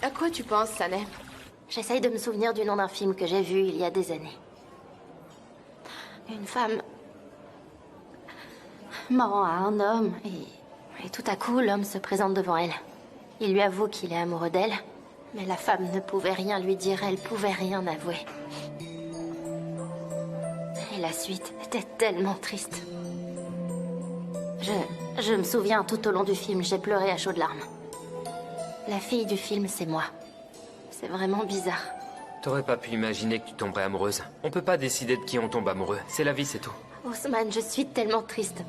À quoi tu penses, Sanem? J'essaye de me souvenir du nom d'un film que j'ai vu il y a des années. Une femme ment à un homme et tout à coup l'homme se présente devant elle. Il lui avoue qu'il est amoureux d'elle, mais la femme ne pouvait rien lui dire, elle pouvait rien avouer. Et la suite était tellement triste. Je me souviens tout au long du film, j'ai pleuré à chaudes larmes. La fille du film, c'est moi. C'est vraiment bizarre. T'aurais pas pu imaginer que tu tomberais amoureuse. On peut pas décider de qui on tombe amoureux. C'est la vie, c'est tout. Osman, je suis tellement triste.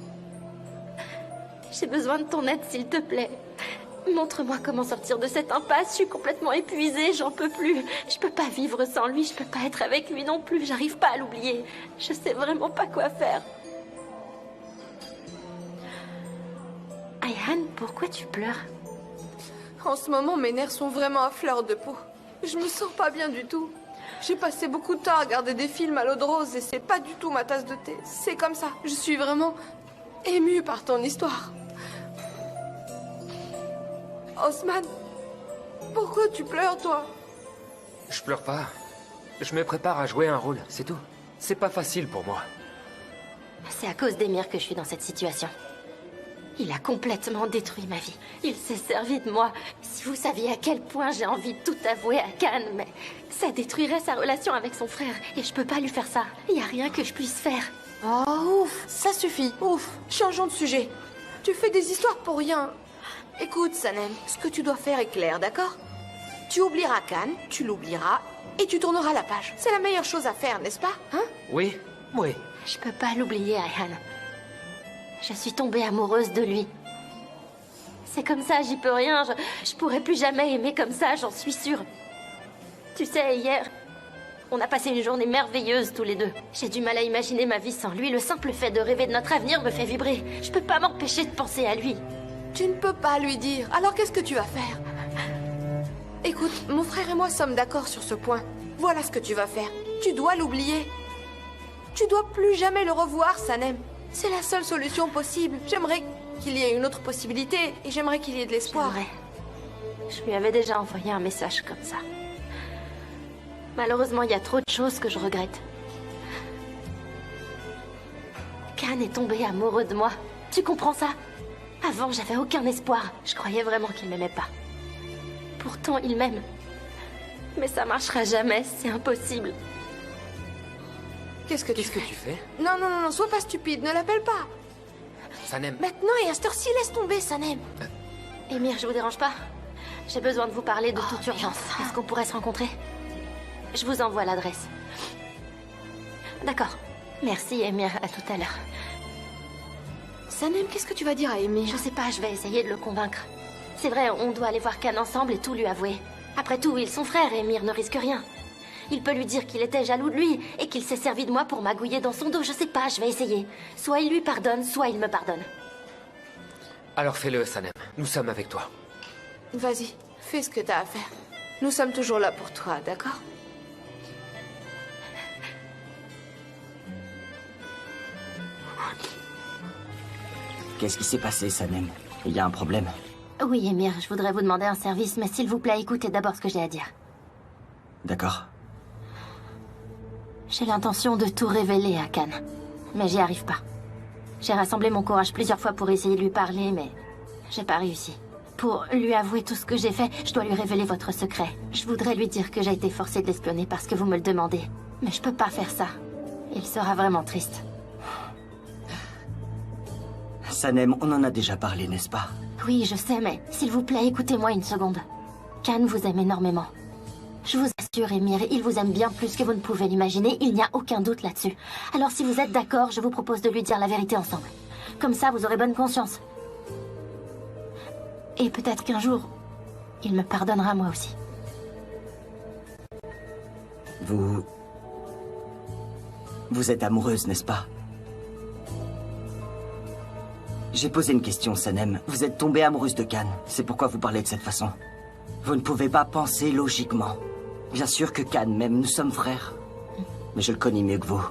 J'ai besoin de ton aide, s'il te plaît. Montre-moi comment sortir de cette impasse. Je suis complètement épuisée, j'en peux plus. Je peux pas vivre sans lui, je peux pas être avec lui non plus. J'arrive pas à l'oublier. Je sais vraiment pas quoi faire. Ayhan, pourquoi tu pleures? En ce moment, mes nerfs sont vraiment à fleur de peau. Je me sens pas bien du tout. J'ai passé beaucoup de temps à regarder des films à l'eau de rose et c'est pas du tout ma tasse de thé. C'est comme ça. Je suis vraiment émue par ton histoire. Osman, pourquoi tu pleures, toi? Je pleure pas. Je me prépare à jouer un rôle, c'est tout. C'est pas facile pour moi. C'est à cause d'Emir que je suis dans cette situation. Il a complètement détruit ma vie. Il s'est servi de moi. Si vous saviez à quel point j'ai envie de tout avouer à Khan, mais ça détruirait sa relation avec son frère. Et je peux pas lui faire ça. Il y a rien que je puisse faire. Oh, ouf, ça suffit, ouf. Changeons de sujet. Tu fais des histoires pour rien. Écoute, Sanem, ce que tu dois faire est clair, d'accord? Tu oublieras Khan, tu l'oublieras, et tu tourneras la page. C'est la meilleure chose à faire, n'est-ce pas? Hein? Oui, oui. Je peux pas l'oublier, Ayhan. Je suis tombée amoureuse de lui. C'est comme ça, j'y peux rien. Je pourrais plus jamais aimer comme ça, j'en suis sûre. Tu sais, hier, on a passé une journée merveilleuse tous les deux. J'ai du mal à imaginer ma vie sans lui. Le simple fait de rêver de notre avenir me fait vibrer. Je peux pas m'empêcher de penser à lui. Tu ne peux pas lui dire. Alors qu'est-ce que tu vas faire? Écoute, mon frère et moi sommes d'accord sur ce point. Voilà ce que tu vas faire. Tu dois l'oublier. Tu dois plus jamais le revoir, Sanem. C'est la seule solution possible. J'aimerais qu'il y ait une autre possibilité et j'aimerais qu'il y ait de l'espoir. Je lui avais déjà envoyé un message comme ça. Malheureusement, il y a trop de choses que je regrette. Khan est tombé amoureux de moi. Tu comprends ça? Avant, j'avais aucun espoir. Je croyais vraiment qu'il m'aimait pas. Pourtant, il m'aime. Mais ça marchera jamais, c'est impossible. Qu'est-ce que tu fais? Non, non, non, non, sois pas stupide, ne l'appelle pas. Sanem. Maintenant et à cette heure-ci, laisse tomber, Sanem. Émir, je vous dérange pas? J'ai besoin de vous parler de toute urgence. Est-ce qu'on pourrait se rencontrer? Je vous envoie l'adresse. D'accord. Merci, Émir. À tout à l'heure. Sanem, qu'est-ce que tu vas dire à Émir? Je sais pas, je vais essayer de le convaincre. C'est vrai, on doit aller voir Khan ensemble et tout lui avouer. Après tout, ils sont frères et Émir ne risque rien. Il peut lui dire qu'il était jaloux de lui et qu'il s'est servi de moi pour magouiller dans son dos. Je sais pas, je vais essayer. Soit il lui pardonne, soit il me pardonne. Alors fais-le, Sanem. Nous sommes avec toi. Vas-y, fais ce que t'as à faire. Nous sommes toujours là pour toi, d'accord? Qu'est-ce qui s'est passé, Sanem? Il y a un problème? Oui, Émir, je voudrais vous demander un service, mais s'il vous plaît, écoutez d'abord ce que j'ai à dire. D'accord. J'ai l'intention de tout révéler à Khan, mais j'y arrive pas. J'ai rassemblé mon courage plusieurs fois pour essayer de lui parler, mais j'ai pas réussi. Pour lui avouer tout ce que j'ai fait, je dois lui révéler votre secret. Je voudrais lui dire que j'ai été forcée de l'espionner parce que vous me le demandez. Mais je peux pas faire ça. Il sera vraiment triste. Sanem, on en a déjà parlé, n'est-ce pas? Oui, je sais, mais s'il vous plaît, écoutez-moi une seconde. Khan vous aime énormément. Je vous assure, Émir, il vous aime bien plus que vous ne pouvez l'imaginer, il n'y a aucun doute là-dessus. Alors si vous êtes d'accord, je vous propose de lui dire la vérité ensemble. Comme ça, vous aurez bonne conscience. Et peut-être qu'un jour, il me pardonnera moi aussi. Vous êtes amoureuse, n'est-ce pas? J'ai posé une question, Sanem. Vous êtes tombée amoureuse de Khan. C'est pourquoi vous parlez de cette façon. Vous ne pouvez pas penser logiquement. Bien sûr que Khan m'aime, nous sommes frères. Mais je le connais mieux que vous.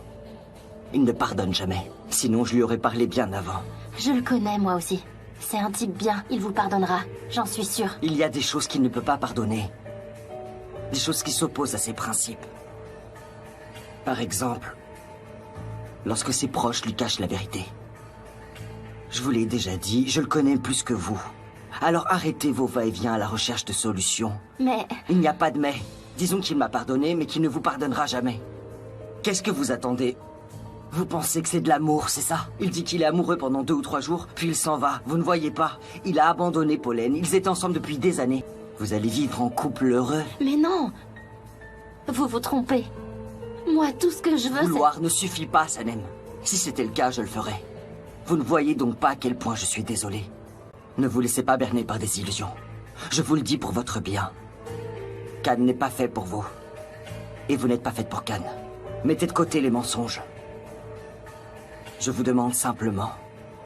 Il ne pardonne jamais. Sinon, je lui aurais parlé bien avant. Je le connais, moi aussi. C'est un type bien, il vous pardonnera. J'en suis sûre. Il y a des choses qu'il ne peut pas pardonner. des choses qui s'opposent à ses principes. Par exemple, lorsque ses proches lui cachent la vérité. Je vous l'ai déjà dit, je le connais plus que vous. Alors arrêtez vos va-et-vient à la recherche de solutions. Mais... Il n'y a pas de mais. Disons qu'il m'a pardonné, mais qu'il ne vous pardonnera jamais. Qu'est-ce que vous attendez? Vous pensez que c'est de l'amour, c'est ça? Il dit qu'il est amoureux pendant 2 ou 3 jours, puis il s'en va. Vous ne voyez pas? Il a abandonné Pollen. Ils étaient ensemble depuis des années. Vous allez vivre en couple heureux. Mais non! Vous vous trompez. Moi, tout ce que je veux, c'est... Vouloir ne suffit pas, Sanem. Si c'était le cas, je le ferais. Vous ne voyez donc pas à quel point je suis désolé. Ne vous laissez pas berner par des illusions. Je vous le dis pour votre bien. Khan n'est pas fait pour vous. Et vous n'êtes pas faite pour Khan. Mettez de côté les mensonges. Je vous demande simplement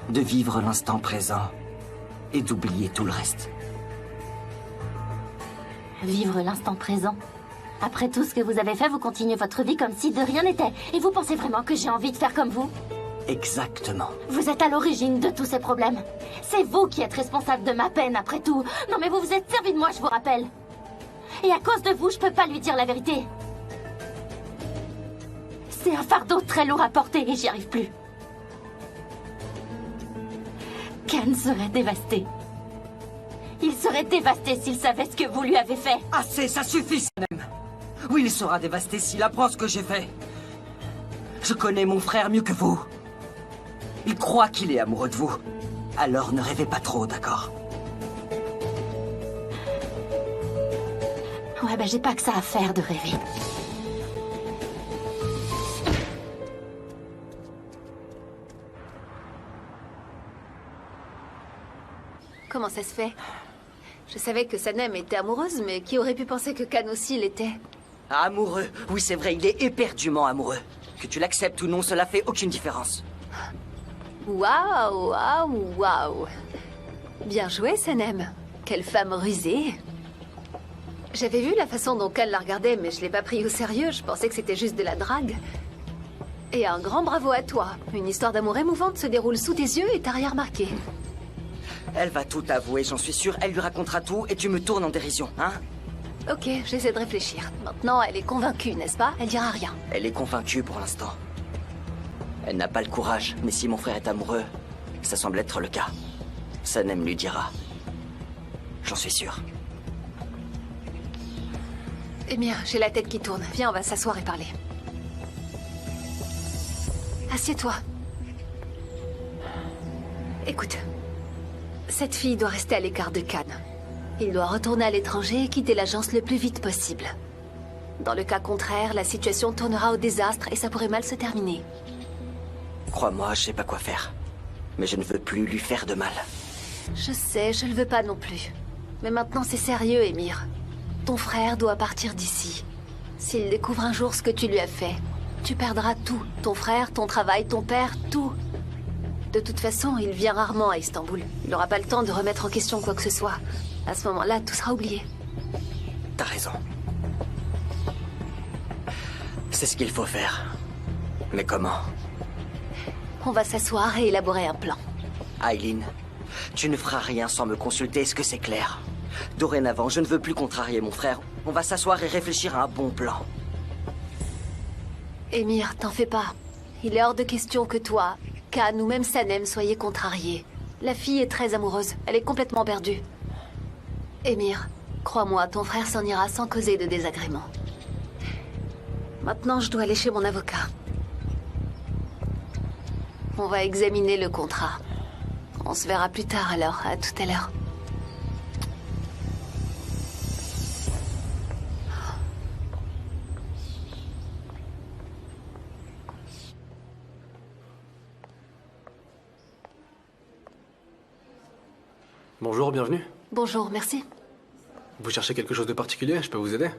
de vivre l'instant présent et d'oublier tout le reste. Vivre l'instant présent. Après tout ce que vous avez fait, vous continuez votre vie comme si de rien n'était. Et vous pensez vraiment que j'ai envie de faire comme vous? Exactement. Vous êtes à l'origine de tous ces problèmes. C'est vous qui êtes responsable de ma peine, après tout. Non mais vous vous êtes servi de moi, je vous rappelle. Et à cause de vous, je peux pas lui dire la vérité. C'est un fardeau très lourd à porter et j'y arrive plus. Khan serait dévasté. Il serait dévasté s'il savait ce que vous lui avez fait. Assez, ça suffit, Sanem. Oui, il sera dévasté s'il apprend ce que j'ai fait. Je connais mon frère mieux que vous. Il croit qu'il est amoureux de vous. Alors ne rêvez pas trop, d'accord? Ouais, ben j'ai pas que ça à faire de rêver. Comment ça se fait? Je savais que Sanem était amoureuse, mais qui aurait pu penser que Khan aussi l'était? Amoureux. Oui, c'est vrai, il est éperdument amoureux. Que tu l'acceptes ou non, cela fait aucune différence. Waouh, waouh, waouh. Bien joué, Sanem. Quelle femme rusée. J'avais vu la façon dont Khan la regardait, mais je l'ai pas pris au sérieux. Je pensais que c'était juste de la drague. Et un grand bravo à toi. Une histoire d'amour émouvante se déroule sous tes yeux et t'as rien remarqué. Elle va tout avouer, j'en suis sûr. Elle lui racontera tout et tu me tournes en dérision, hein? Ok, j'essaie de réfléchir. Maintenant, elle est convaincue, n'est-ce pas? Elle dira rien. Elle est convaincue pour l'instant. Elle n'a pas le courage, mais si mon frère est amoureux, ça semble être le cas. Sanem lui dira. J'en suis sûr. Émir, j'ai la tête qui tourne. Viens, on va s'asseoir et parler. Assieds-toi. Écoute. Cette fille doit rester à l'écart de Khan. Il doit retourner à l'étranger et quitter l'agence le plus vite possible. Dans le cas contraire, la situation tournera au désastre et ça pourrait mal se terminer. Crois-moi, je sais pas quoi faire. Mais je ne veux plus lui faire de mal. Je sais, je le veux pas non plus. Mais maintenant c'est sérieux, Émir. Ton frère doit partir d'ici. S'il découvre un jour ce que tu lui as fait, tu perdras tout. Ton frère, ton travail, ton père, tout. De toute façon, il vient rarement à Istanbul. Il n'aura pas le temps de remettre en question quoi que ce soit. À ce moment-là, tout sera oublié. T'as raison. C'est ce qu'il faut faire. Mais comment? On va s'asseoir et élaborer un plan. Aileen, tu ne feras rien sans me consulter, est-ce que c'est clair? Dorénavant, je ne veux plus contrarier mon frère. On va s'asseoir et réfléchir à un bon plan. Émir, t'en fais pas. Il est hors de question que toi, Khan ou même Sanem soyez contrariés. La fille est très amoureuse. Elle est complètement perdue. Émir, crois-moi, ton frère s'en ira sans causer de désagréments. Maintenant, je dois aller chez mon avocat. On va examiner le contrat. On se verra plus tard alors, à tout à l'heure. Bonjour, bienvenue. Bonjour, merci. Vous cherchez quelque chose de particulier? Je peux vous aider?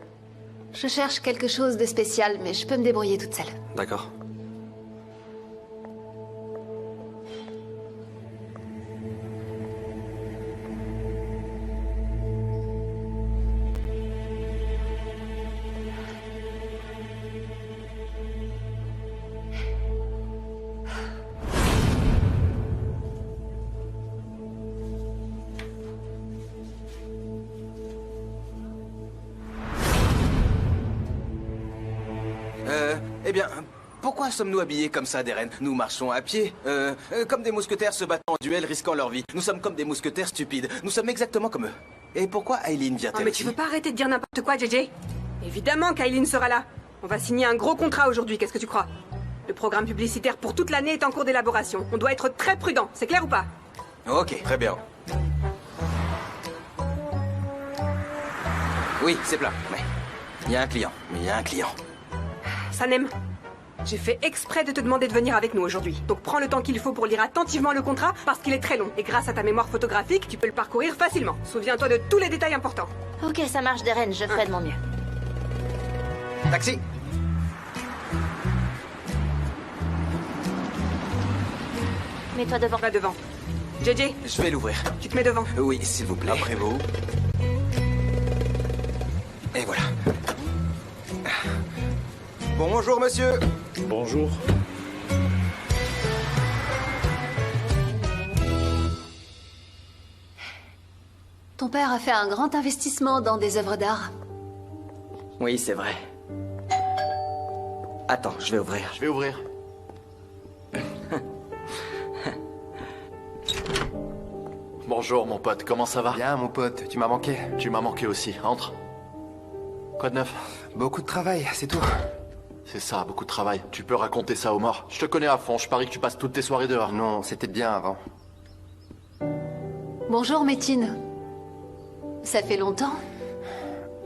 Je cherche quelque chose de spécial, mais je peux me débrouiller toute seule. D'accord. Eh bien, pourquoi sommes-nous habillés comme ça, Deren? Nous marchons à pied, comme des mousquetaires se battant en duel, risquant leur vie. Nous sommes comme des mousquetaires stupides. Nous sommes exactement comme eux. Et pourquoi Aileen vient-elle mais aussi? tu veux pas arrêter de dire n'importe quoi, JJ? Évidemment qu'Aileen sera là. On va signer un gros contrat aujourd'hui, qu'est-ce que tu crois? Le programme publicitaire pour toute l'année est en cours d'élaboration. On doit être très prudent, c'est clair ou pas? Ok, très bien. Oui, c'est plein, mais... Il y a un client, Sanem, j'ai fait exprès de te demander de venir avec nous aujourd'hui. Donc prends le temps qu'il faut pour lire attentivement le contrat, parce qu'il est très long. Et grâce à ta mémoire photographique, tu peux le parcourir facilement. Souviens-toi de tous les détails importants. Ok, ça marche, Deren, je ferai de mon mieux. Taxi. Mets-toi devant. Va devant. JJ, Je vais l'ouvrir. tu te mets devant. Oui, s'il vous plaît. Après vous. Et voilà. Bonjour, monsieur. Bonjour. Ton père a fait un grand investissement dans des œuvres d'art. Oui, c'est vrai. Attends, je vais ouvrir. Je vais ouvrir. Bonjour mon pote, comment ça va? Bien, mon pote, tu m'as manqué. Tu m'as manqué aussi, entre. Quoi de neuf? Beaucoup de travail, c'est tout. C'est ça, beaucoup de travail. Tu peux raconter ça aux morts. Je te connais à fond, je parie que tu passes toutes tes soirées dehors. Non, c'était bien avant. Bonjour, Métine. Ça fait longtemps?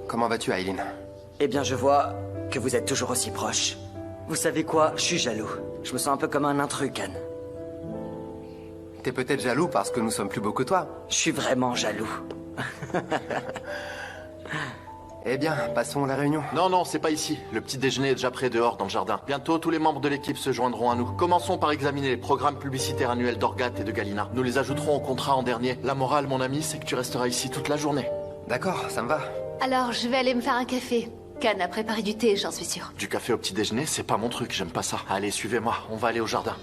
Comment vas-tu, Aileen? Eh bien, je vois que vous êtes toujours aussi proches. Vous savez quoi? Je suis jaloux. Je me sens un peu comme un intrus, Khan. T'es peut-être jaloux parce que nous sommes plus beaux que toi. Je suis vraiment jaloux. Eh bien, passons à la réunion. Non, non, c'est pas ici. Le petit déjeuner est déjà prêt dehors, dans le jardin. Bientôt, tous les membres de l'équipe se joindront à nous. Commençons par examiner les programmes publicitaires annuels d'Orgat et de Galina. Nous les ajouterons au contrat en dernier. La morale, mon ami, c'est que tu resteras ici toute la journée. D'accord, ça me va. Alors, je vais aller me faire un café. Khan a préparé du thé, j'en suis sûre. Du café au petit déjeuner, c'est pas mon truc, j'aime pas ça. Allez, suivez-moi, on va aller au jardin.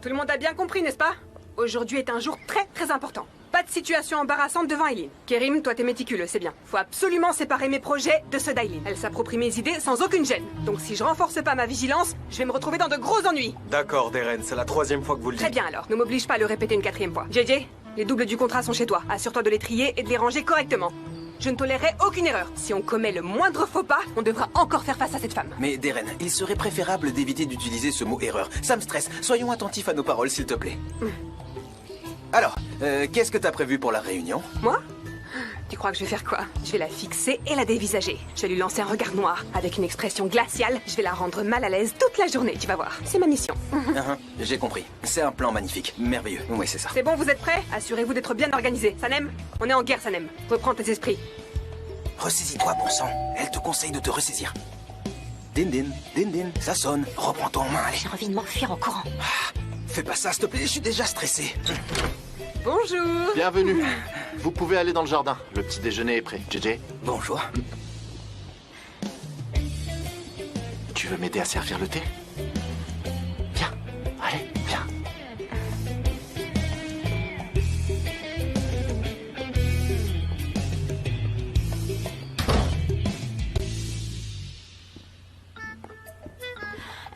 Tout le monde a bien compris, n'est-ce pas? Aujourd'hui est un jour très très important. Pas de situation embarrassante devant Aileen. Kerim, toi t'es méticuleux, c'est bien. Faut absolument séparer mes projets de ceux d'Aileen. Elle s'approprie mes idées sans aucune gêne. Donc si je renforce pas ma vigilance, je vais me retrouver dans de gros ennuis. D'accord, Deren, c'est la 3e fois que vous le dites. Très bien alors, ne m'oblige pas à le répéter une 4e fois. JJ, les doubles du contrat sont chez toi. Assure-toi de les trier et de les ranger correctement. Je ne tolérerai aucune erreur. Si on commet le moindre faux pas, on devra encore faire face à cette femme. Mais Deren, il serait préférable d'éviter d'utiliser ce mot erreur. Ça me stresse. Soyons attentifs à nos paroles, s'il te plaît. Alors, qu'est-ce que t'as prévu pour la réunion? Moi? Tu crois que je vais faire quoi? Je vais la fixer et la dévisager. Je vais lui lancer un regard noir. Avec une expression glaciale, je vais la rendre mal à l'aise toute la journée, tu vas voir. C'est ma mission. J'ai compris. C'est un plan magnifique. Merveilleux. Oui, c'est ça. C'est bon, vous êtes prêts? Assurez-vous d'être bien organisés. Sanem, on est en guerre, Sanem. Reprends tes esprits. Ressaisis-toi, bon sang. Elle te conseille de te ressaisir. Din din, din din, ça sonne. Reprends-toi en main, allez. J'ai envie de m'enfuir en courant. Fais pas ça, s'il te plaît, je suis déjà stressé. Bonjour. Bienvenue. Vous pouvez aller dans le jardin. Le petit déjeuner est prêt. JJ, Bonjour. tu veux m'aider à servir le thé? Viens, allez, viens.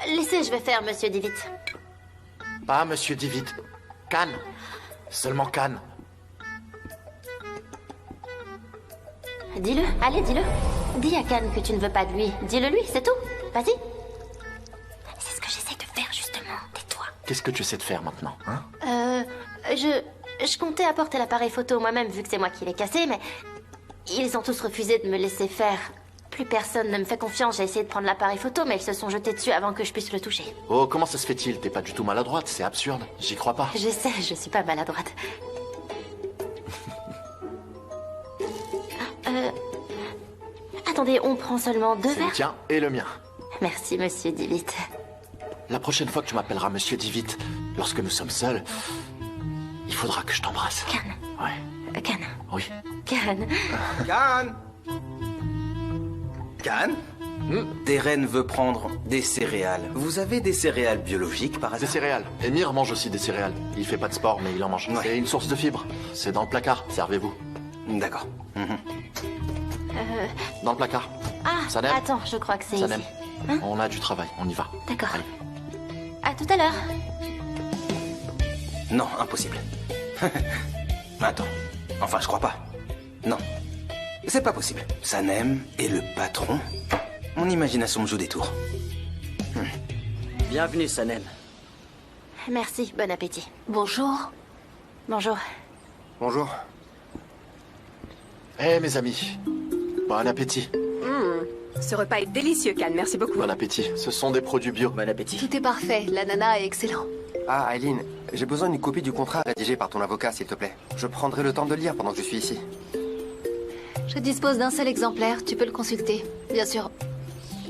Laissez, je vais faire, monsieur Divitt. Pas Monsieur Divitt. Khan. Seulement Khan. Dis-le, allez, dis-le. Dis à Khan que tu ne veux pas de lui. Dis-le lui, c'est tout. Vas-y. C'est ce que j'essaie de faire, justement. Tais-toi. Qu'est-ce que tu sais de faire maintenant, hein? Je comptais apporter l'appareil photo moi-même, vu que c'est moi qui l'ai cassé, mais... Ils ont tous refusé de me laisser faire. Plus personne ne me fait confiance. J'ai essayé de prendre l'appareil photo, mais ils se sont jetés dessus avant que je puisse le toucher. Oh, comment ça se fait-il? T'es pas du tout maladroite, c'est absurde. J'y crois pas. Je sais, je suis pas maladroite. Attendez, on prend seulement 2 C'est le verres? tien et le mien. Merci, monsieur Divit. La prochaine fois que tu m'appelleras Monsieur Divit, lorsque nous sommes seuls, il faudra que je t'embrasse. Khan. Ouais. Khan. Oui. Khan. Khan Khan Deren veut prendre des céréales. Vous avez des céréales biologiques par Des hasard? céréales. Emir mange aussi des céréales. Il fait pas de sport, mais il en mange. Ouais. C'est une source de fibres. C'est dans le placard. Servez-vous. D'accord. Dans le placard. Ah, Sanem. attends, je crois que c'est ici. Sanem. On a du travail. On y va. D'accord. Allez. À tout à l'heure. Non, impossible. Attends. Enfin, je crois pas. Non. C'est pas possible. Sanem est le patron. Mon imagination me joue des tours. Bienvenue, Sanem. Merci, bon appétit. Bonjour. Bonjour. Bonjour. Eh, mes amis. Bon appétit. Ce repas est délicieux, Khan. Merci beaucoup. Bon appétit. Ce sont des produits bio. Bon appétit. Tout est parfait. L'ananas est excellent. Ah, Eileen, j'ai besoin d'une copie du contrat rédigé par ton avocat, s'il te plaît. Je prendrai le temps de le lire pendant que je suis ici. Je dispose d'un seul exemplaire. Tu peux le consulter. Bien sûr.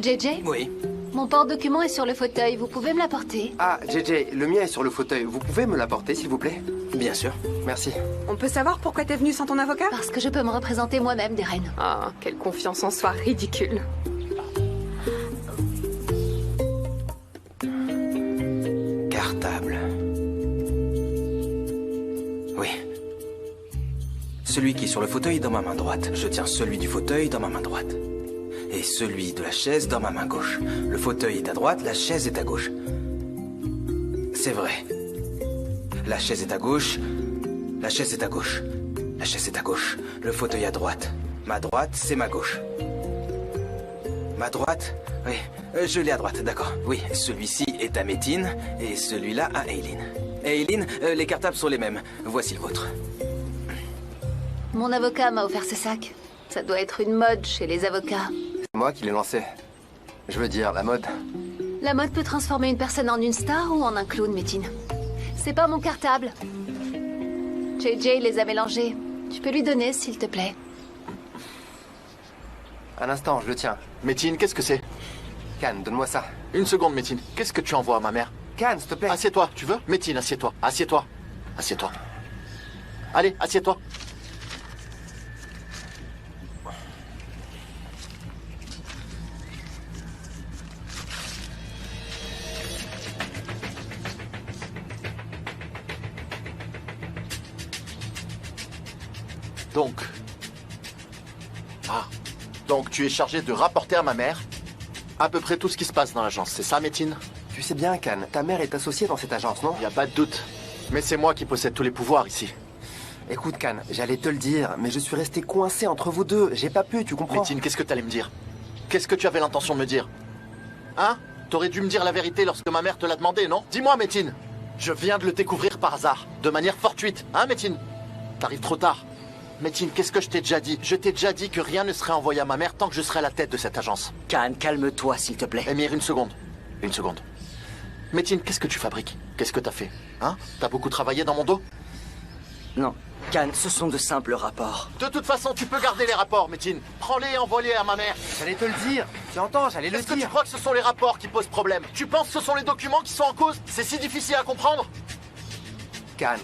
JJ, Oui. mon porte-document est sur le fauteuil. Vous pouvez me l'apporter? Ah, JJ, le mien est sur le fauteuil. Vous pouvez me l'apporter, s'il vous plaît? Bien sûr. Merci. On peut savoir pourquoi t'es venu sans ton avocat? Parce que je peux me représenter moi-même, Deren. Ah, quelle confiance en soi ridicule. Cartable. Oui. Celui qui est sur le fauteuil dans ma main droite. Je tiens celui du fauteuil dans ma main droite. Et celui de la chaise dans ma main gauche. Le fauteuil est à droite, la chaise est à gauche. C'est vrai. La chaise est à gauche. La chaise est à gauche. La chaise est à gauche. Le fauteuil à droite. Ma droite, c'est ma gauche. Ma droite? Oui, je l'ai à droite, d'accord. Oui, celui-ci est à Métine et celui-là à Eileen. Eileen, les cartables sont les mêmes. Voici le vôtre. Mon avocat m'a offert ce sac. Ça doit être une mode chez les avocats. C'est moi qui l'ai lancé. Je veux dire, la mode. La mode peut transformer une personne en une star ou en un clown, Métine. C'est pas mon cartable. JJ les a mélangés. Tu peux lui donner, s'il te plaît. Un instant, je le tiens. Métine, qu'est-ce que c'est? Khan, donne-moi ça. Une seconde, Métine. Qu'est-ce que tu envoies à ma mère? Khan, s'il te plaît. Assieds-toi, tu veux? Métine, assieds-toi. Assieds-toi. Assieds-toi. Allez, assieds-toi. Donc... Ah. Donc tu es chargé de rapporter à ma mère à peu près tout ce qui se passe dans l'agence, c'est ça, Métine? Tu sais bien, Khan, ta mère est associée dans cette agence, non? Y a pas de doute. Mais c'est moi qui possède tous les pouvoirs ici. Écoute, Khan, j'allais te le dire, mais je suis resté coincé entre vous deux. J'ai pas pu, tu comprends? Métine, qu'est-ce que t'allais me dire? Qu'est-ce que tu avais l'intention de me dire? Hein? T'aurais dû me dire la vérité lorsque ma mère te l'a demandé, non? Dis-moi, Métine. Je viens de le découvrir par hasard, de manière fortuite. Hein, Métine? T'arrives trop tard. Métine, qu'est-ce que je t'ai déjà dit? Je t'ai déjà dit que rien ne serait envoyé à ma mère tant que je serais à la tête de cette agence. Khan, calme-toi, s'il te plaît. Émir, une seconde. Une seconde. Métine, qu'est-ce que tu fabriques? Qu'est-ce que t'as fait? Hein? T'as beaucoup travaillé dans mon dos? Non. Khan, ce sont de simples rapports. De toute façon, tu peux garder les rapports, Métine. Prends-les et envoie-les à ma mère. J'allais te le dire. Tu entends, j'allais le Est-ce que tu dire. crois que ce sont les rapports qui posent problème? Tu penses que ce sont les documents qui sont en cause? C'est si difficile à comprendre? Khan,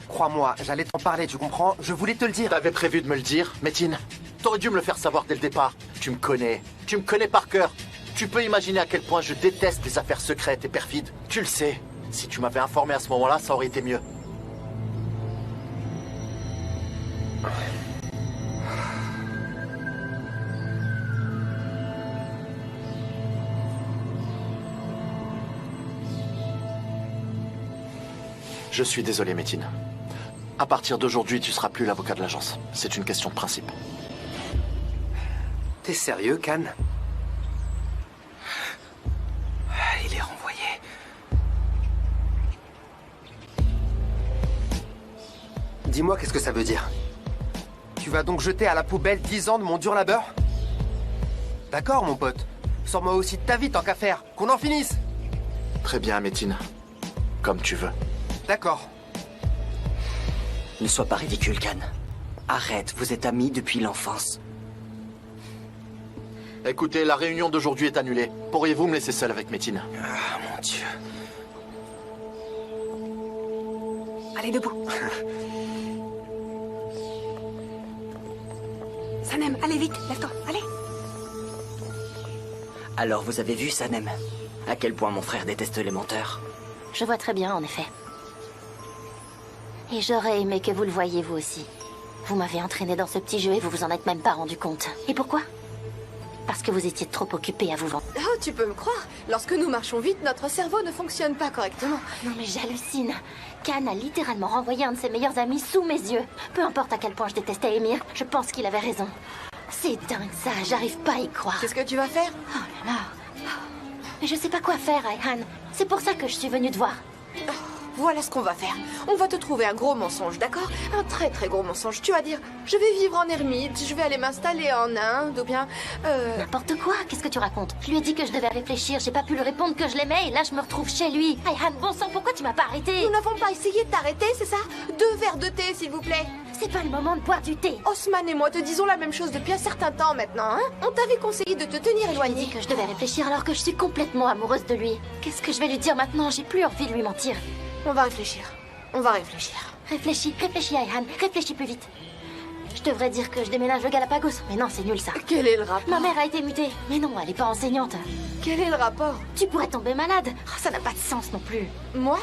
crois-moi, j'allais t'en parler, tu comprends? Je voulais te le dire. T'avais prévu de me le dire, Métine? T'aurais dû me le faire savoir dès le départ. Tu me connais. Tu me connais par cœur. Tu peux imaginer à quel point je déteste les affaires secrètes et perfides. Tu le sais. Si tu m'avais informé à ce moment-là, ça aurait été mieux. Je suis désolé, Métine. À partir d'aujourd'hui, tu seras plus l'avocat de l'agence. C'est une question de principe. T'es sérieux, Khan? Il est renvoyé. Dis-moi, qu'est-ce que ça veut dire? Tu vas donc jeter à la poubelle 10 ans de mon dur labeur? D'accord, mon pote. Sors-moi aussi de ta vie tant qu'à faire. Qu'on en finisse. Très bien, Métine. Comme tu veux. D'accord. Ne sois pas ridicule, Khan. Arrête, vous êtes amis depuis l'enfance. Écoutez, la réunion d'aujourd'hui est annulée. Pourriez-vous me laisser seul avec Métine? Ah, mon Dieu. Allez, debout. Sanem, allez vite, lève-toi, allez. Alors vous avez vu, Sanem? À quel point mon frère déteste les menteurs. Je vois très bien, en effet. Et j'aurais aimé que vous le voyiez, vous aussi. Vous m'avez entraîné dans ce petit jeu et vous vous en êtes même pas rendu compte. Et pourquoi? Parce que vous étiez trop occupé à vous vendre. Oh, tu peux me croire. Lorsque nous marchons vite, notre cerveau ne fonctionne pas correctement. Non mais j'hallucine. Khan a littéralement renvoyé un de ses meilleurs amis sous mes yeux. Peu importe à quel point je détestais Émir, je pense qu'il avait raison. C'est dingue ça, j'arrive pas à y croire. Qu'est-ce que tu vas faire? Oh là là. Mais je sais pas quoi faire, Ayhan. C'est pour ça que je suis venue te voir. Voilà ce qu'on va faire. On va te trouver un gros mensonge, d'accord? Un très très gros mensonge. Tu vas dire, je vais vivre en ermite, je vais aller m'installer en Inde, ou bien... N'importe quoi, qu'est-ce que tu racontes? Je lui ai dit que je devais réfléchir, j'ai pas pu lui répondre que je l'aimais, et là je me retrouve chez lui. Ayhan, bon sang, pourquoi tu m'as pas arrêté? Nous n'avons pas essayé de t'arrêter, c'est ça? 2 verres de thé, s'il vous plaît. C'est pas le moment de boire du thé. Osman et moi te disons la même chose depuis un certain temps maintenant, hein? On t'avait conseillé de te tenir Je lui ai éloigné. dit que je devais réfléchir alors que je suis complètement amoureuse de lui. Qu'est-ce que je vais lui dire maintenant? J'ai plus envie de lui mentir. On va réfléchir. On va réfléchir. Réfléchis, Ayhan, réfléchis plus vite. Je devrais dire que je déménage au Galapagos, mais non, c'est nul ça. Quel est le rapport? Ma mère a été mutée, mais non, elle est pas enseignante. Quel est le rapport? Tu pourrais tomber malade. Oh, ça n'a pas de sens non plus. Moi?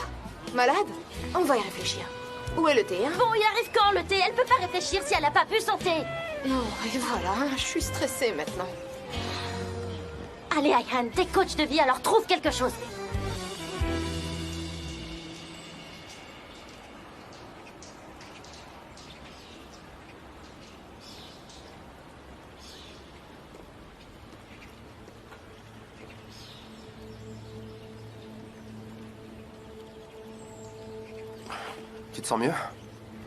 Malade? On va y réfléchir. Où est le thé, hein? Bon, il arrive quand le thé? Elle peut pas réfléchir si elle a pas bu son thé. Oh, et voilà, je suis stressée maintenant. Allez, Ayhan, t'es coach de vie, alors trouve quelque chose. Tu te sens mieux?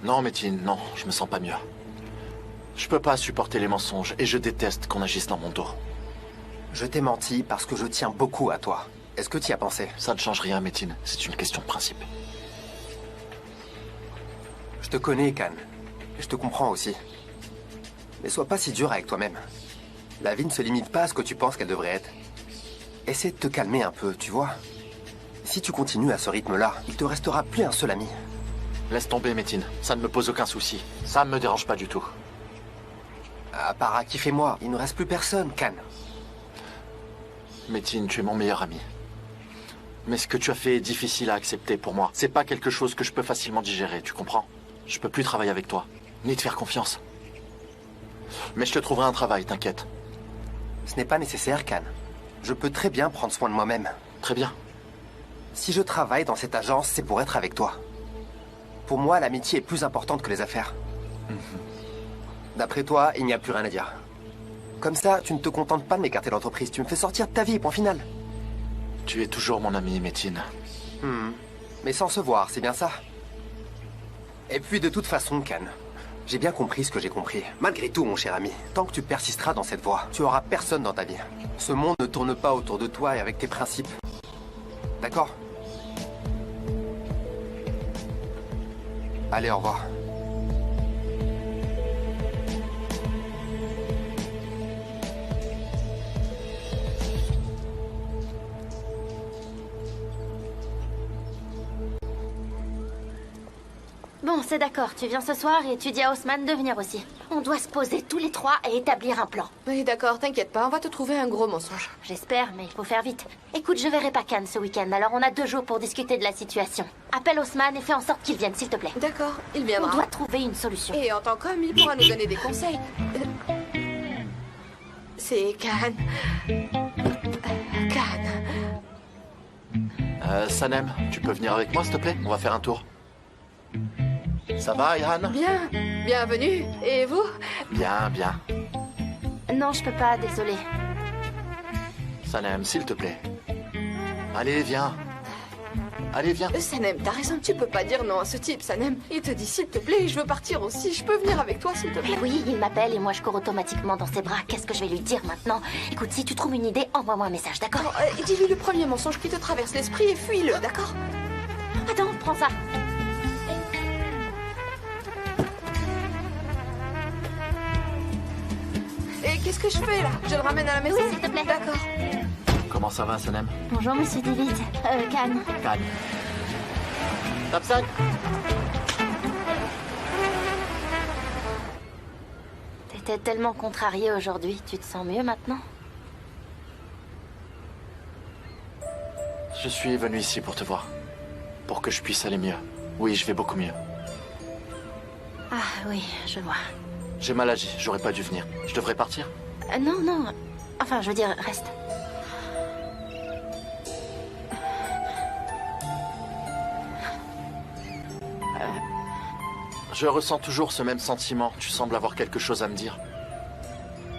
Non, Métine, non, je me sens pas mieux. Je peux pas supporter les mensonges et je déteste qu'on agisse dans mon dos. Je t'ai menti parce que je tiens beaucoup à toi. Est-ce que tu y as pensé? Ça ne change rien, Métine. C'est une question de principe. Je te connais, Khan. Et je te comprends aussi. Mais sois pas si dur avec toi-même. La vie ne se limite pas à ce que tu penses qu'elle devrait être. Essaie de te calmer un peu, tu vois. Si tu continues à ce rythme-là, il te restera plus un seul ami. Laisse tomber, Métine. Ça ne me pose aucun souci. Ça ne me dérange pas du tout. À part Akif et moi, il ne reste plus personne, Khan. Métine, tu es mon meilleur ami. Mais ce que tu as fait est difficile à accepter pour moi. C'est pas quelque chose que je peux facilement digérer, tu comprends? Je peux plus travailler avec toi, ni te faire confiance. Mais je te trouverai un travail, t'inquiète. Ce n'est pas nécessaire, Khan. Je peux très bien prendre soin de moi-même. Très bien. Si je travaille dans cette agence, c'est pour être avec toi. Pour moi, l'amitié est plus importante que les affaires. D'après toi, il n'y a plus rien à dire. Comme ça, tu ne te contentes pas de m'écarter de l'entreprise. Tu me fais sortir de ta vie, point final. Tu es toujours mon ami, Métine. Mais sans se voir, c'est bien ça. Et puis de toute façon, Khan, j'ai bien compris ce que j'ai compris. Malgré tout, mon cher ami, tant que tu persisteras dans cette voie, tu auras personne dans ta vie. Ce monde ne tourne pas autour de toi et avec tes principes. D'accord? Allez, au revoir. Bon, c'est d'accord, tu viens ce soir et tu dis à Osman de venir aussi. On doit se poser tous les trois et établir un plan. Oui, d'accord, t'inquiète pas, on va te trouver un gros mensonge. J'espère, mais il faut faire vite. Écoute, je verrai pas Khan ce week-end, alors on a 2 jours pour discuter de la situation. Appelle Osman et fais en sorte qu'il vienne, s'il te plaît. D'accord, il On viendra. doit trouver une solution. Et en tant qu'homme, il pourra nous donner des conseils. C'est Khan. Khan. Sanem, tu peux venir avec moi, s'il te plaît? On va faire un tour. Ça va, Ayhan? Bien, bienvenue. Et vous? Bien, bien. Non, je peux pas, désolée. Sanem, s'il te plaît. Allez, viens. Allez, viens. Sanem, t'as raison, tu peux pas dire non à ce type, Sanem. Il te dit s'il te plaît, je veux partir aussi, je peux venir avec toi s'il te plaît. Mais oui, il m'appelle et moi je cours automatiquement dans ses bras. Qu'est-ce que je vais lui dire maintenant? Écoute, si tu trouves une idée, envoie-moi un message, d'accord? Bon, dis-lui le premier mensonge qui te traverse l'esprit et fuis-le, d'accord? Attends, prends ça. Et qu'est-ce que je fais là? Je le ramène à la maison? Oui, s'il te plaît. D'accord. Comment ça va, Sanem? Bonjour, monsieur David. Khan. Calme. Top 5. T'étais tellement contrarié aujourd'hui. Tu te sens mieux maintenant? Je suis venu ici pour te voir. Pour que je puisse aller mieux. Oui, je vais beaucoup mieux. Ah oui, je vois. J'ai mal agi, j'aurais pas dû venir. Je devrais partir? Non, non. Enfin, je veux dire, reste. Je ressens toujours ce même sentiment. Tu sembles avoir quelque chose à me dire.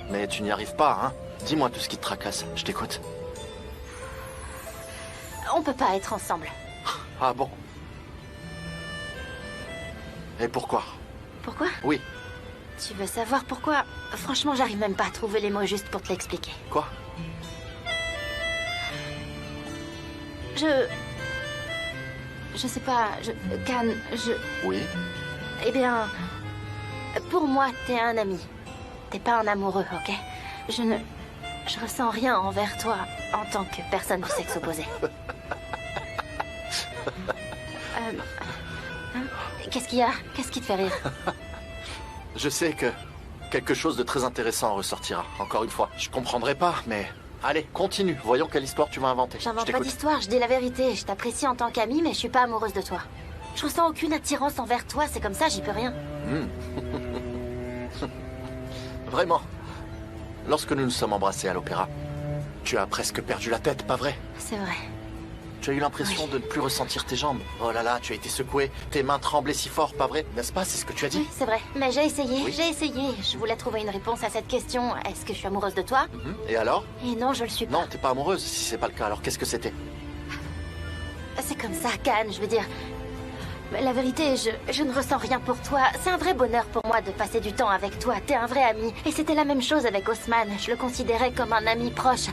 Mais tu n'y arrives pas, hein? Dis-moi tout ce qui te tracasse. Je t'écoute. On peut pas être ensemble. Ah bon? Et pourquoi? Pourquoi? Oui. Tu veux savoir pourquoi? Franchement, j'arrive même pas à trouver les mots justes pour te l'expliquer. Quoi? Je sais pas, Khan, Oui. Eh bien, pour moi, t'es un ami. T'es pas un amoureux, ok? Je ressens rien envers toi en tant que personne du sexe opposé. Qu'est-ce qu'il y a? Qu'est-ce qui te fait rire? Je sais que quelque chose de très intéressant en ressortira. Encore une fois, je comprendrai pas, mais... Allez, continue. Voyons quelle histoire tu vas inventer. J'invente pas d'histoire, je dis la vérité. Je t'apprécie en tant qu'amie, mais je suis pas amoureuse de toi. Je ressens aucune attirance envers toi, c'est comme ça, j'y peux rien. Vraiment. Lorsque nous nous sommes embrassés à l'opéra, tu as presque perdu la tête, pas vrai? C'est vrai. Tu as eu l'impression de ne plus ressentir tes jambes. Oh là là, tu as été secoué. Tes mains tremblaient si fort, pas vrai? N'est-ce pas? C'est ce que tu as dit? Oui, c'est vrai. Mais j'ai essayé, Oui. j'ai essayé. Je voulais trouver une réponse à cette question. Est-ce que je suis amoureuse de toi? Et alors? Et non, je le suis pas. Non, t'es pas amoureuse. Si c'est pas le cas, alors qu'est-ce que c'était? C'est comme ça, Khan, je veux dire... La vérité, je ne ressens rien pour toi. C'est un vrai bonheur pour moi de passer du temps avec toi. T'es un vrai ami. Et c'était la même chose avec Osman. Je le considérais comme un ami proche.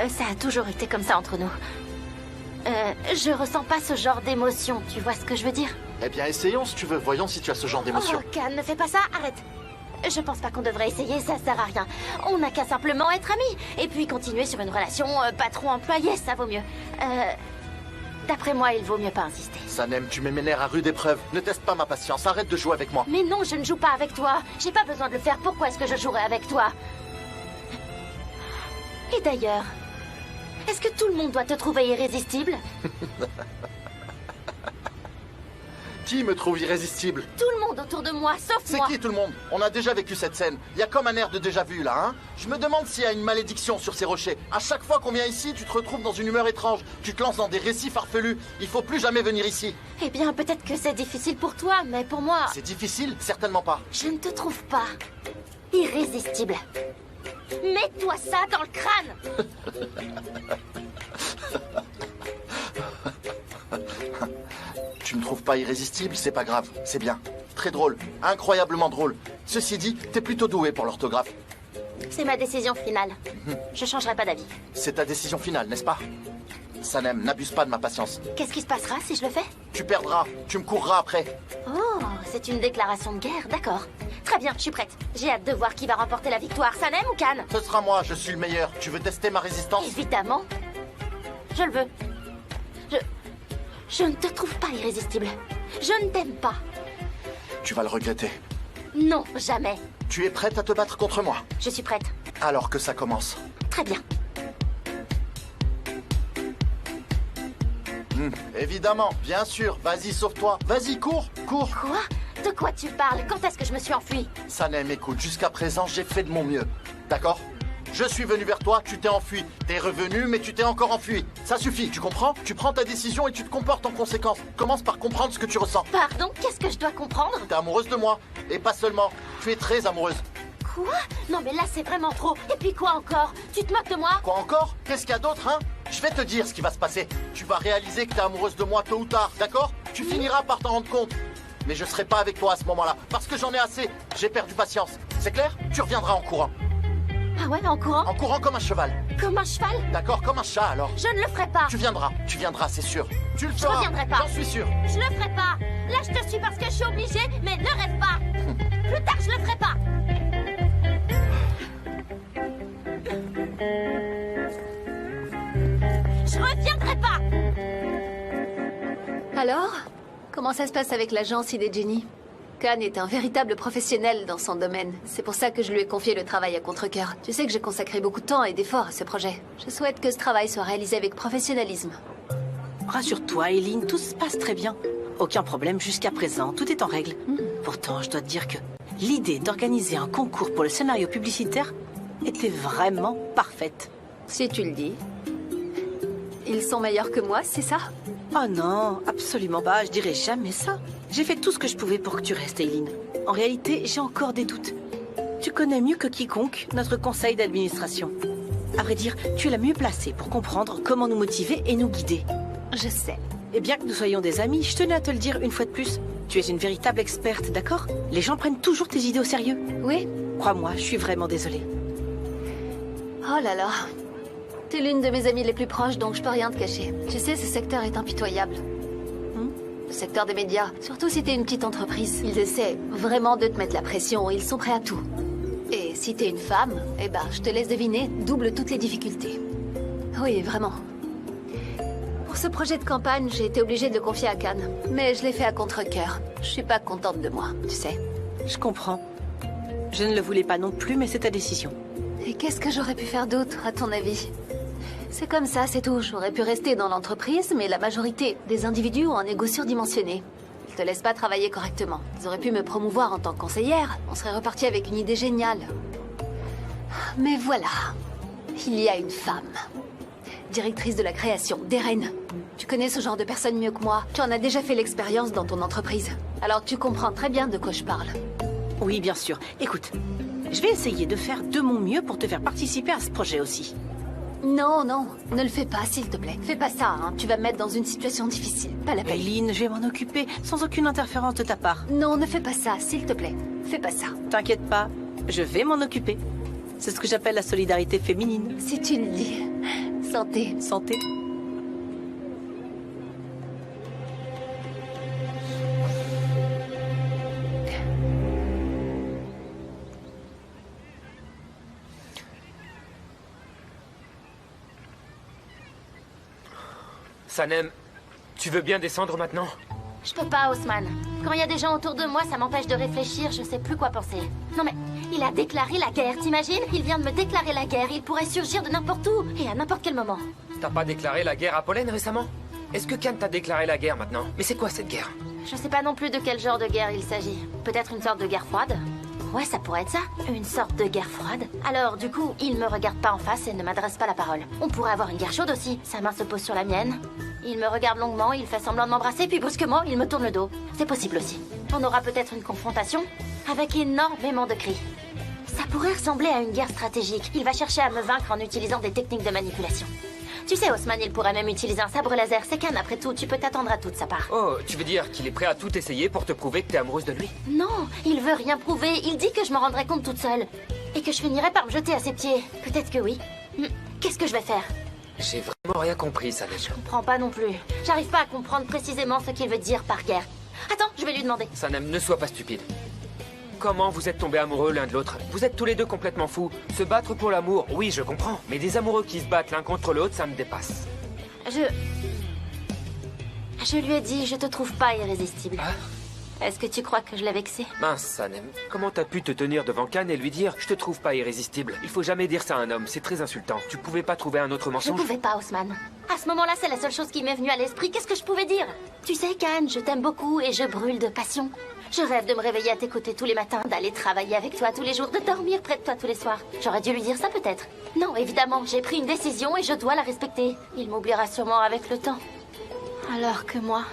Ça a toujours été comme ça entre nous. Je ressens pas ce genre d'émotion. Tu vois ce que je veux dire? Eh bien, essayons si tu veux. Voyons si tu as ce genre d'émotion. Oh, Khan, ne fais pas ça. Arrête. Je pense pas qu'on devrait essayer. Ça sert à rien. On n'a qu'à simplement être amis. Et puis continuer sur une relation patron-employé. Ça vaut mieux. D'après moi, il vaut mieux pas insister. Sanem, tu mets mes nerfs à rude épreuve. Ne teste pas ma patience. Arrête de jouer avec moi. Mais non, je ne joue pas avec toi. J'ai pas besoin de le faire. Pourquoi est-ce que je jouerais avec toi? Et d'ailleurs, est-ce que tout le monde doit te trouver irrésistible? Qui me trouve irrésistible? Tout le monde autour de moi, sauf C'est moi. qui tout le monde? On a déjà vécu cette scène. Il y a comme un air de déjà-vu là, hein? Je me demande s'il y a une malédiction sur ces rochers. À chaque fois qu'on vient ici, tu te retrouves dans une humeur étrange. Tu te lances dans des récits farfelus. Il faut plus jamais venir ici. Eh bien, peut-être que c'est difficile pour toi, mais pour moi, C'est difficile? Certainement pas. je ne te trouve pas irrésistible. Mets-toi ça dans le crâne. Tu me trouves pas irrésistible, c'est pas grave. C'est bien. Très drôle. Incroyablement drôle. Ceci dit, t'es plutôt doué pour l'orthographe. C'est ma décision finale. Je changerai pas d'avis. C'est ta décision finale, n'est-ce pas? Sanem, n'abuse pas de ma patience. Qu'est-ce qui se passera si je le fais? Tu perdras. Tu me courras après. Oh, c'est une déclaration de guerre, d'accord. Très bien, je suis prête. J'ai hâte de voir qui va remporter la victoire, Sanem ou Khan? Ce sera moi, je suis le meilleur. Tu veux tester ma résistance? Évidemment. Je le veux. Je ne te trouve pas irrésistible. Je ne t'aime pas. Tu vas le regretter. Non, jamais. Tu es prête à te battre contre moi? Je suis prête. Alors que ça commence. Très bien. Évidemment, bien sûr. Vas-y, sauve-toi. Vas-y, cours, cours. Quoi? De quoi tu parles? Quand est-ce que je me suis enfuie? Sanem, écoute, jusqu'à présent, j'ai fait de mon mieux. D'accord? Je suis venu vers toi, tu t'es enfui. T'es revenu, mais tu t'es encore enfui. Ça suffit, tu comprends? Tu prends ta décision et tu te comportes en conséquence. Commence par comprendre ce que tu ressens. Pardon, qu'est-ce que je dois comprendre? T'es amoureuse de moi. Et pas seulement. Tu es très amoureuse. Quoi? Non mais là c'est vraiment trop. Et puis quoi encore? Tu te moques de moi? Quoi encore? Qu'est-ce qu'il y a d'autre, hein? Je vais te dire ce qui va se passer. Tu vas réaliser que t'es amoureuse de moi tôt ou tard, d'accord? Tu finiras par t'en rendre compte. Mais je serai pas avec toi à ce moment-là, parce que j'en ai assez. J'ai perdu patience. C'est clair? Tu reviendras en courant. Ah ouais, en courant? En courant comme un cheval. Comme un cheval? D'accord, comme un chat alors. Je ne le ferai pas. Tu viendras, c'est sûr. Tu le feras. Je reviendrai pas. J'en suis sûr. Je le ferai pas. Là je te suis parce que je suis obligée, mais ne rêve pas. Plus tard je le ferai pas. Je reviendrai pas. Alors, comment ça se passe avec l'agence Idée Jenny? Khan est un véritable professionnel dans son domaine. C'est pour ça que je lui ai confié le travail à contre-cœur. Tu sais que j'ai consacré beaucoup de temps et d'efforts à ce projet. Je souhaite que ce travail soit réalisé avec professionnalisme. Rassure-toi, Eileen, tout se passe très bien. Aucun problème jusqu'à présent, tout est en règle. Pourtant, je dois te dire que l'idée d'organiser un concours pour le scénario publicitaire était vraiment parfaite. Si tu le dis. Ils sont meilleurs que moi, c'est ça? Oh non, absolument pas, je dirais jamais ça. J'ai fait tout ce que je pouvais pour que tu restes, Eileen. En réalité, j'ai encore des doutes. Tu connais mieux que quiconque notre conseil d'administration. À vrai dire, tu es la mieux placée pour comprendre comment nous motiver et nous guider. Je sais. Et bien que nous soyons des amis, je tenais à te le dire une fois de plus. Tu es une véritable experte, d'accord? Les gens prennent toujours tes idées au sérieux. Oui? Crois-moi, je suis vraiment désolée. Oh là là. T'es l'une de mes amies les plus proches, donc je peux rien te cacher. Tu sais, ce secteur est impitoyable. Le secteur des médias, surtout si t'es une petite entreprise. Ils essaient vraiment de te mettre la pression, ils sont prêts à tout. Et si t'es une femme, eh ben, je te laisse deviner, double toutes les difficultés. Oui, vraiment. Pour ce projet de campagne, j'ai été obligée de le confier à Khan. Mais je l'ai fait à contre-cœur. Je suis pas contente de moi, tu sais. Je comprends. Je ne le voulais pas non plus, mais c'est ta décision. Et qu'est-ce que j'aurais pu faire d'autre, à ton avis? C'est comme ça, c'est tout. J'aurais pu rester dans l'entreprise, mais la majorité des individus ont un ego surdimensionné. Ils te laissent pas travailler correctement. Ils auraient pu me promouvoir en tant que conseillère. On serait reparti avec une idée géniale. Mais voilà. Il y a une femme. Directrice de la création, Darren. Tu connais ce genre de personne mieux que moi. Tu en as déjà fait l'expérience dans ton entreprise. Alors tu comprends très bien de quoi je parle. Oui, bien sûr. Écoute, je vais essayer de faire de mon mieux pour te faire participer à ce projet aussi. Non, non, ne le fais pas, s'il te plaît. Fais pas ça, hein. Tu vas me mettre dans une situation difficile. Pas la peine. Eileen, je vais m'en occuper, sans aucune interférence de ta part. Non, ne fais pas ça, s'il te plaît. Fais pas ça. T'inquiète pas, je vais m'en occuper. C'est ce que j'appelle la solidarité féminine. Si tu le dis. Santé. Santé. Sanem, tu veux bien descendre maintenant? Je peux pas, Haussmann. Quand il y a des gens autour de moi, ça m'empêche de réfléchir, je sais plus quoi penser. Non mais, il a déclaré la guerre, t'imagines? Il vient de me déclarer la guerre, il pourrait surgir de n'importe où, et à n'importe quel moment. T'as pas déclaré la guerre à Pollen récemment? Est-ce que Khan t'a déclaré la guerre maintenant? Mais c'est quoi cette guerre? Je sais pas non plus de quel genre de guerre il s'agit. Peut-être une sorte de guerre froide? Ouais, ça pourrait être ça. Une sorte de guerre froide. Alors, du coup, il me regarde pas en face et ne m'adresse pas la parole. On pourrait avoir une guerre chaude aussi. Sa main se pose sur la mienne. Il me regarde longuement, il fait semblant de m'embrasser, puis brusquement, il me tourne le dos. C'est possible aussi. On aura peut-être une confrontation avec énormément de cris. Ça pourrait ressembler à une guerre stratégique. Il va chercher à me vaincre en utilisant des techniques de manipulation. Tu sais, Haussmann, il pourrait même utiliser un sabre laser. C'est Khan, après tout, tu peux t'attendre à tout de sa part. Oh, tu veux dire qu'il est prêt à tout essayer pour te prouver que t'es amoureuse de lui? Non, il veut rien prouver. Il dit que je me rendrai compte toute seule. Et que je finirai par me jeter à ses pieds. Peut-être que oui. Qu'est-ce que je vais faire? J'ai vraiment rien compris, Sanem. Je comprends pas non plus. J'arrive pas à comprendre précisément ce qu'il veut dire par guerre. Attends, je vais lui demander. Sanem, ne sois pas stupide. Comment vous êtes tombés amoureux l'un de l'autre? Vous êtes tous les deux complètement fous. Se battre pour l'amour, oui, je comprends. Mais des amoureux qui se battent l'un contre l'autre, ça me dépasse. Je lui ai dit, je te trouve pas irrésistible. Ah? Est-ce que tu crois que je l'ai vexé? Mince, Sanem. Comment t'as pu te tenir devant Khan et lui dire « Je te trouve pas irrésistible ». Il faut jamais dire ça à un homme, c'est très insultant. Tu pouvais pas trouver un autre Je mensonge? pouvais pas, Haussmann. À ce moment-là, c'est la seule chose qui m'est venue à l'esprit. Qu'est-ce que je pouvais dire? Tu sais, Khan, je t'aime beaucoup et je brûle de passion. Je rêve de me réveiller à tes côtés tous les matins, d'aller travailler avec toi tous les jours, de dormir près de toi tous les soirs. J'aurais dû lui dire ça peut-être. Non, évidemment, j'ai pris une décision et je dois la respecter. Il m'oubliera sûrement avec le temps. Alors que moi,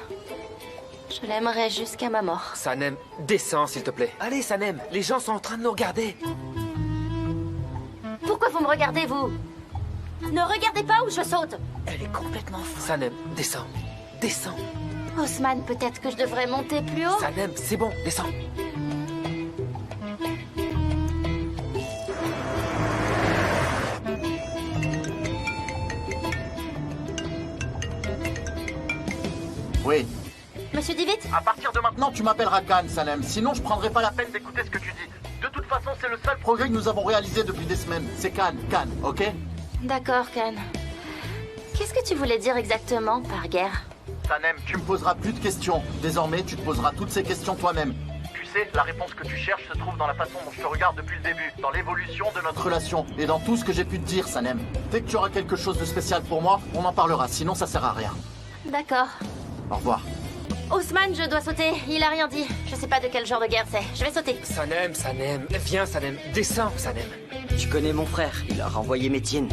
je l'aimerai jusqu'à ma mort. Sanem, descends s'il te plaît. Allez Sanem, les gens sont en train de nous regarder. Pourquoi vous me regardez, vous? Ne regardez pas ou je saute. Elle est complètement folle. Sanem, descends. Descends. Haussmann, peut-être que je devrais monter plus haut? Sanem, c'est bon, descends. Oui. Monsieur Divit? À partir de maintenant, tu m'appelleras Khan, Sanem. Sinon, je prendrai pas la peine d'écouter ce que tu dis. De toute façon, c'est le seul progrès que nous avons réalisé depuis des semaines. C'est Khan, ok? D'accord, Khan. Qu'est-ce que tu voulais dire exactement par guerre? Sanem, tu me poseras plus de questions. Désormais, tu te poseras toutes ces questions toi-même. Tu sais, la réponse que tu cherches se trouve dans la façon dont je te regarde depuis le début, dans l'évolution de notre relation et dans tout ce que j'ai pu te dire, Sanem. Dès que tu auras quelque chose de spécial pour moi, on en parlera, sinon ça sert à rien. D'accord. Au revoir. Haussmann, je dois sauter. Il a rien dit. Je sais pas de quel genre de guerre c'est. Je vais sauter. Sanem, Sanem. Viens, Sanem. Descends, Sanem. Tu connais mon frère, il a renvoyé Métine.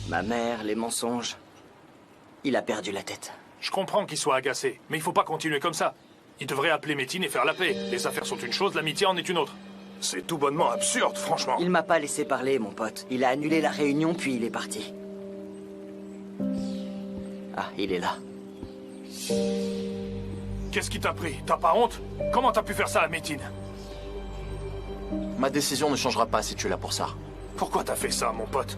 Ma mère, les mensonges. Il a perdu la tête. Je comprends qu'il soit agacé, mais il faut pas continuer comme ça. Il devrait appeler Métine et faire la paix. Les affaires sont une chose, l'amitié en est une autre. C'est tout bonnement absurde, franchement. Il m'a pas laissé parler, mon pote. Il a annulé la réunion, puis il est parti. Ah, il est là. Qu'est-ce qui t'a pris? T'as pas honte? Comment t'as pu faire ça à Métine? Ma décision ne changera pas si tu es là pour ça. Pourquoi t'as fait ça, mon pote?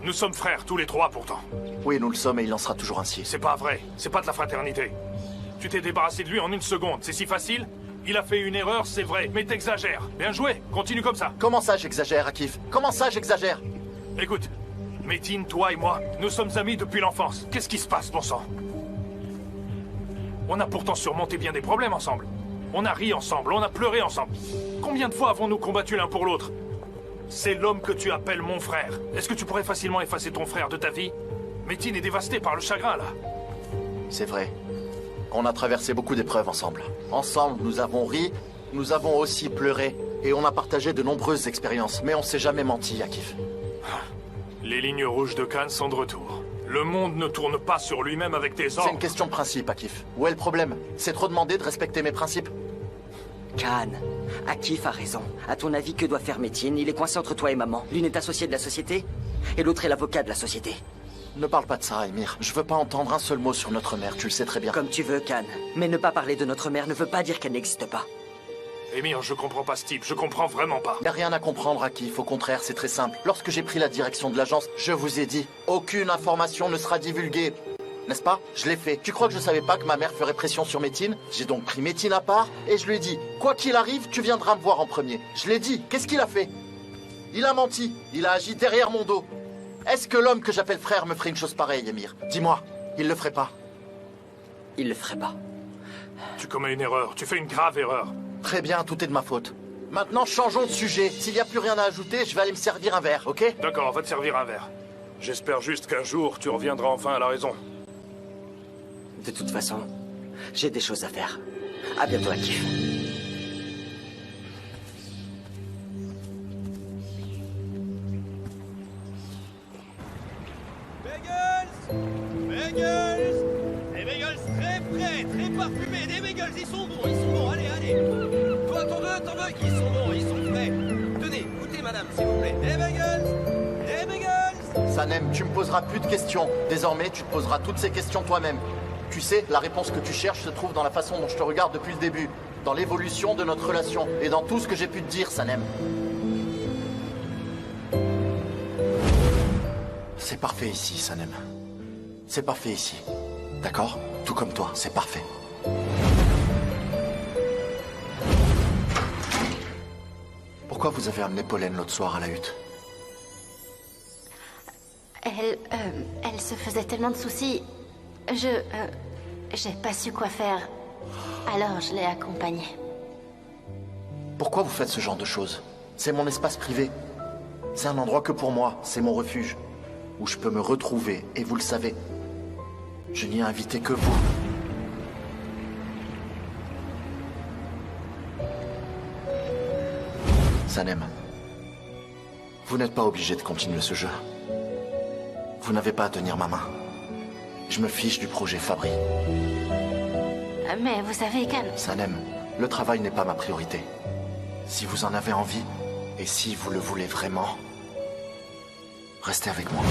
Nous sommes frères, tous les trois, pourtant. Oui, nous le sommes et il en sera toujours ainsi. C'est pas vrai. C'est pas de la fraternité. Tu t'es débarrassé de lui en une seconde. C'est si facile? Il a fait une erreur, c'est vrai, mais t'exagères. Bien joué. Continue comme ça. Comment ça, j'exagère, Akif? Comment ça, j'exagère? Écoute, Métine, toi et moi, nous sommes amis depuis l'enfance. Qu'est-ce qui se passe, bon sang? On a pourtant surmonté bien des problèmes ensemble. On a ri ensemble, on a pleuré ensemble. Combien de fois avons-nous combattu l'un pour l'autre? C'est l'homme que tu appelles mon frère. Est-ce que tu pourrais facilement effacer ton frère de ta vie? Métine est dévasté par le chagrin, là. C'est vrai. On a traversé beaucoup d'épreuves ensemble. Ensemble, nous avons ri, nous avons aussi pleuré. Et on a partagé de nombreuses expériences. Mais on s'est jamais menti, Akif. Les lignes rouges de Khan sont de retour. Le monde ne tourne pas sur lui-même avec tes ordres. C'est une question de principe, Akif. Où est le problème? C'est trop demandé de respecter mes principes? Khan, Akif a raison. À ton avis, que doit faire Métine? Il est coincé entre toi et maman. L'une est associée de la société, et l'autre est l'avocat de la société. Ne parle pas de ça, Émir. Je veux pas entendre un seul mot sur notre mère, tu le sais très bien. Comme tu veux, Khan. Mais ne pas parler de notre mère ne veut pas dire qu'elle n'existe pas. Émir, je comprends pas ce type. Je comprends vraiment pas. Y a rien à comprendre, Akif. Au contraire, c'est très simple. Lorsque j'ai pris la direction de l'agence, je vous ai dit, aucune information ne sera divulguée. N'est-ce pas? Je l'ai fait. Tu crois que je savais pas que ma mère ferait pression sur Métine? J'ai donc pris Métine à part et je lui ai dit, quoi qu'il arrive, tu viendras me voir en premier. Je l'ai dit. Qu'est-ce qu'il a fait? Il a menti. Il a agi derrière mon dos. Est-ce que l'homme que j'appelle frère me ferait une chose pareille, Émir? Dis-moi, il le ferait pas? Il le ferait pas. Tu commets une erreur. Tu fais une grave erreur. Très bien, tout est de ma faute. Maintenant, changeons de sujet. S'il n'y a plus rien à ajouter, je vais aller me servir un verre, ok? D'accord, va te servir un verre. J'espère juste qu'un jour, tu reviendras enfin à la raison. De toute façon, j'ai des choses à faire. À bientôt, Akif. Bagels! Des bagels très frais, très parfumés, des bagels, ils sont bons, allez, allez! Toi, t'en veux, ils sont bons, ils sont frais. Tenez, goûtez, madame, s'il vous plaît. Des bagels! Des bagels! Sanem, tu me poseras plus de questions. Désormais, tu te poseras toutes ces questions toi-même. Tu sais, la réponse que tu cherches se trouve dans la façon dont je te regarde depuis le début, dans l'évolution de notre relation et dans tout ce que j'ai pu te dire, Sanem. C'est parfait ici, Sanem. C'est parfait ici. D'accord? Tout comme toi, c'est parfait. Pourquoi vous avez amené Pollen l'autre soir à la hutte? Elle se faisait tellement de soucis. J'ai pas su quoi faire. Alors je l'ai accompagnée. Pourquoi vous faites ce genre de choses? C'est mon espace privé. C'est un endroit que pour moi, c'est mon refuge. Où je peux me retrouver, et vous le savez. Je n'y ai invité que vous. Sanem, vous n'êtes pas obligé de continuer ce jeu. Vous n'avez pas à tenir ma main. Je me fiche du projet Fabry. Mais vous savez, Khan... Sanem, le travail n'est pas ma priorité. Si vous en avez envie, et si vous le voulez vraiment, restez avec moi.